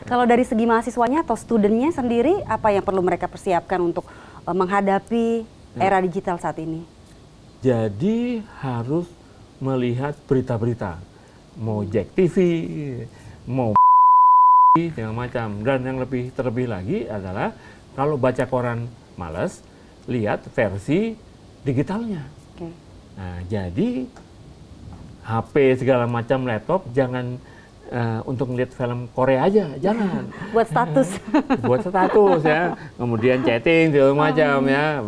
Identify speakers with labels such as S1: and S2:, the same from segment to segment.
S1: Kalau dari segi mahasiswanya atau studentnya sendiri, apa yang perlu mereka persiapkan untuk menghadapi era digital saat ini?
S2: Jadi harus melihat berita-berita, mau Jack TV, mau segala macam. Dan yang terlebih lagi adalah kalau baca koran malas, lihat versi digitalnya.
S1: Okay.
S2: Nah, jadi HP segala macam, laptop, jangan untuk melihat film Korea aja, jangan.
S1: Buat status.
S2: Buat status ya, kemudian chatting segala macam ya.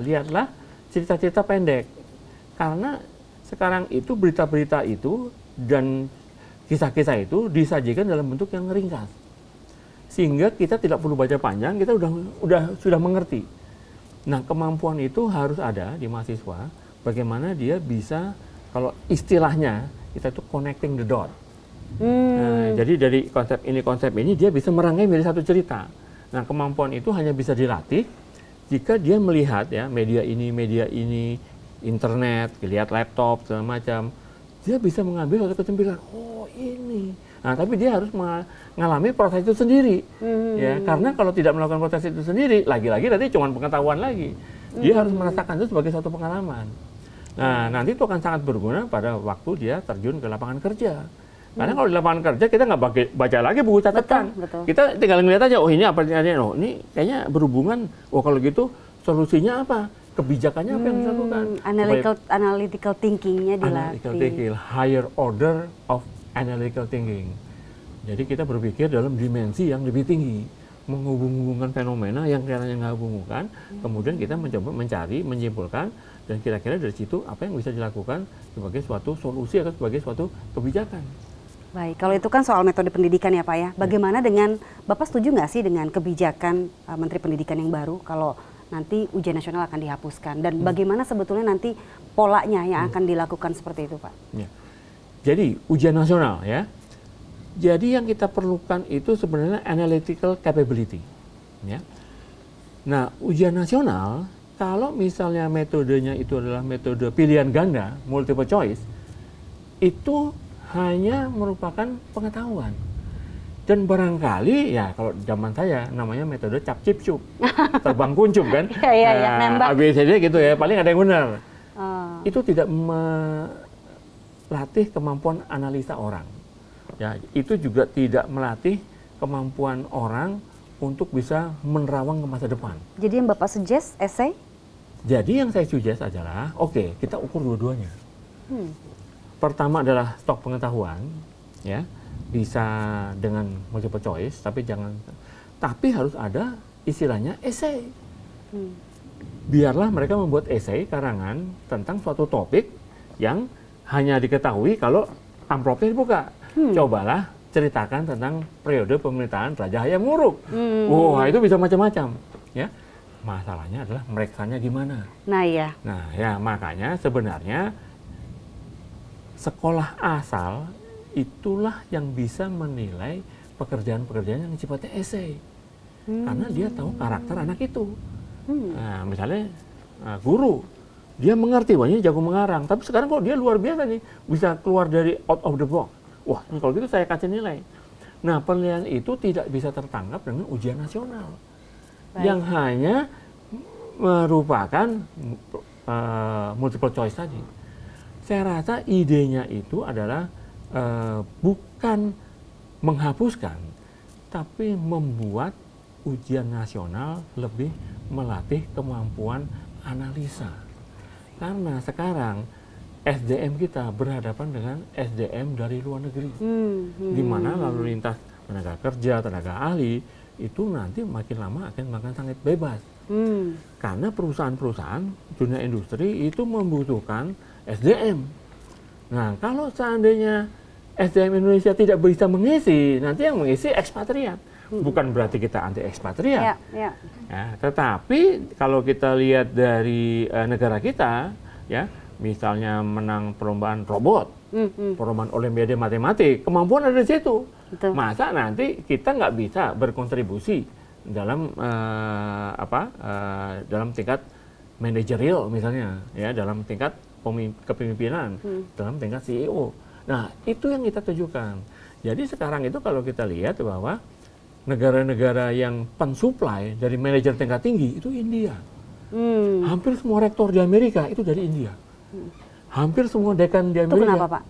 S2: Lihatlah cerita-cerita pendek. Karena sekarang itu berita-berita itu dan kisah-kisah itu disajikan dalam bentuk yang ringkas. Sehingga kita tidak perlu baca panjang, kita sudah mengerti. Nah, kemampuan itu harus ada di mahasiswa, bagaimana dia bisa, kalau istilahnya kita itu connecting the dot. Nah, jadi dari konsep ini dia bisa merangkai menjadi satu cerita. Nah, kemampuan itu hanya bisa dilatih jika dia melihat ya media ini, internet, lihat laptop segala macam, dia bisa mengambil satu kesimpulan. Oh ini. Nah, tapi dia harus mengalami proses itu sendiri, ya. Karena kalau tidak melakukan proses itu sendiri, lagi-lagi nanti cuma pengetahuan lagi. Dia harus merasakan itu sebagai suatu pengalaman. Nah, nanti itu akan sangat berguna pada waktu dia terjun ke lapangan kerja. Karena kalau di lapangan kerja kita nggak baca lagi buku catatan.
S1: Betul.
S2: Kita tinggal ngeliat aja, oh ini apa ini, oh ini kayaknya berhubungan. Oh kalau gitu solusinya apa? Kebijakannya apa yang dilakukan?
S1: Analytical thinkingnya dilatih.
S2: Analytical thinking, higher order of analytical thinking. Jadi kita berpikir dalam dimensi yang lebih tinggi, menghubung-hubungkan fenomena yang kira-kira nggak hubungkan, kemudian kita mencoba mencari, menyimpulkan, dan kira-kira dari situ apa yang bisa dilakukan sebagai suatu solusi atau sebagai suatu kebijakan.
S1: Baik, kalau itu kan soal metode pendidikan ya Pak ya. Bagaimana dengan, Bapak setuju nggak sih dengan kebijakan Menteri Pendidikan yang baru kalau nanti ujian nasional akan dihapuskan? Dan bagaimana sebetulnya nanti polanya yang akan dilakukan seperti itu Pak?
S2: Ya. Jadi ujian nasional ya. Jadi yang kita perlukan itu sebenarnya analytical capability. Ya. Nah ujian nasional kalau misalnya metodenya itu adalah metode pilihan ganda, multiple choice, itu hanya merupakan pengetahuan. Dan barangkali ya kalau zaman saya namanya metode cap cip cup, terbang kuncup kan,
S1: nembak.
S2: ABCD gitu ya, paling ada yang benar. Itu tidak melatih kemampuan analisa orang. Ya, itu juga tidak melatih kemampuan orang untuk bisa menerawang ke masa depan.
S1: Jadi yang Bapak suggest essay?
S2: Jadi yang saya suggest adalah, oke, kita ukur dua-duanya. Pertama adalah stok pengetahuan, ya, bisa dengan multiple choice, tapi harus ada istilahnya essay. Biarlah mereka membuat essay karangan tentang suatu topik yang hanya diketahui kalau amplopnya dibuka. Cobalah ceritakan tentang periode pemerintahan Raja Hayam Wuruk. Wah, itu bisa macam-macam, ya. Masalahnya adalah mereksanya gimana.
S1: Nah ya.
S2: Nah ya makanya sebenarnya sekolah asal itulah yang bisa menilai pekerjaan-pekerjaan yang sifatnya esai. Karena dia tahu karakter anak itu. Nah misalnya guru, dia mengerti bahwa ini jago mengarang. Tapi sekarang kalau dia luar biasa nih, bisa keluar dari out of the box. Wah ini kalau gitu saya kasih nilai. Nah penilaian itu tidak bisa tertangkap dengan ujian nasional. Baik. Yang hanya merupakan multiple choice tadi. Saya rasa idenya itu adalah bukan menghapuskan, tapi membuat ujian nasional lebih melatih kemampuan analisa. Karena sekarang SDM kita berhadapan dengan SDM dari luar negeri, di mana lalu lintas tenaga kerja, tenaga ahli, itu nanti makin lama akan sangat bebas. Karena perusahaan-perusahaan dunia industri itu membutuhkan SDM. Nah, kalau seandainya SDM Indonesia tidak bisa mengisi, nanti yang mengisi ekspatriat. Bukan berarti kita anti ekspatriat. Ya, tetapi kalau kita lihat dari negara kita, ya, misalnya menang perlombaan robot, perlombaan olimpiade matematik, kemampuan ada di situ. Betul. Masa nanti kita nggak bisa berkontribusi dalam dalam tingkat manajerial misalnya, ya, dalam tingkat kepemimpinan, dalam tingkat CEO. Nah itu yang kita tujukan. Jadi sekarang itu kalau kita lihat bahwa negara-negara yang pensuplai dari manajer tingkat tinggi itu India. Hampir semua rektor di Amerika itu dari India. Hampir semua dekan di Amerika.
S1: Itu kenapa, Pak?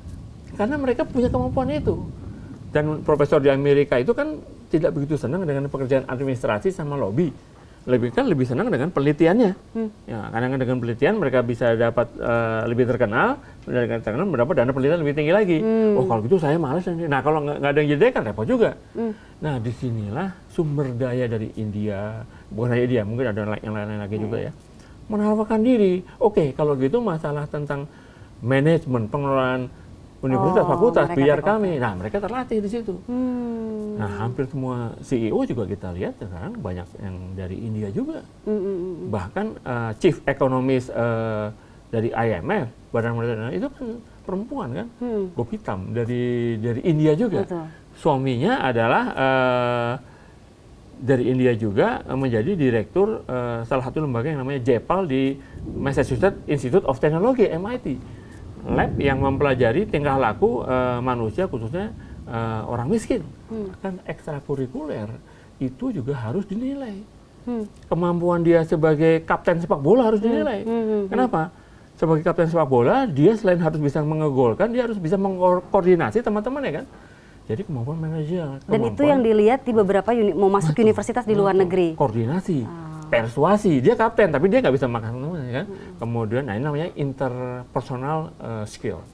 S2: Karena mereka punya kemampuan itu. Dan profesor di Amerika itu kan tidak begitu senang dengan pekerjaan administrasi sama lobby. Lebih senang dengan penelitiannya. Ya, karena dengan penelitian mereka bisa dapat lebih terkenal, mendapat dana penelitian lebih tinggi lagi. Oh kalau gitu saya malas. Nah kalau nggak ada yang jadi dekan repot juga. Nah disinilah sumber daya dari India, bukan hanya dia, mungkin ada yang lain-lain lagi juga ya, menawarkan diri. Oke, kalau gitu masalah tentang manajemen pengelolaan universitas, fakultas, biar kami. Nah mereka terlatih di situ. Nah hampir semua CEO juga kita lihat sekarang banyak yang dari India juga. Bahkan chief economist dari IMF, Badan Monetaris itu kan perempuan kan, Gopitam dari India juga.
S1: Betul.
S2: Suaminya adalah dari India juga, menjadi direktur salah satu lembaga yang namanya JEPAL di Massachusetts Institute of Technology (MIT). Lab yang mempelajari tingkah laku manusia, khususnya orang miskin. Kan ekstrakurikuler itu juga harus dinilai. Kemampuan dia sebagai kapten sepak bola harus dinilai. Kenapa? Sebagai kapten sepak bola, dia selain harus bisa mengegolkan, dia harus bisa mengkoordinasi teman-teman ya kan. Jadi kemampuan manajer.
S1: Dan itu yang dilihat di beberapa mau masuk universitas di luar negeri.
S2: Koordinasi, persuasi. Dia kapten, tapi dia nggak bisa makan teman kan. Kemudian, nah ini namanya interpersonal skill.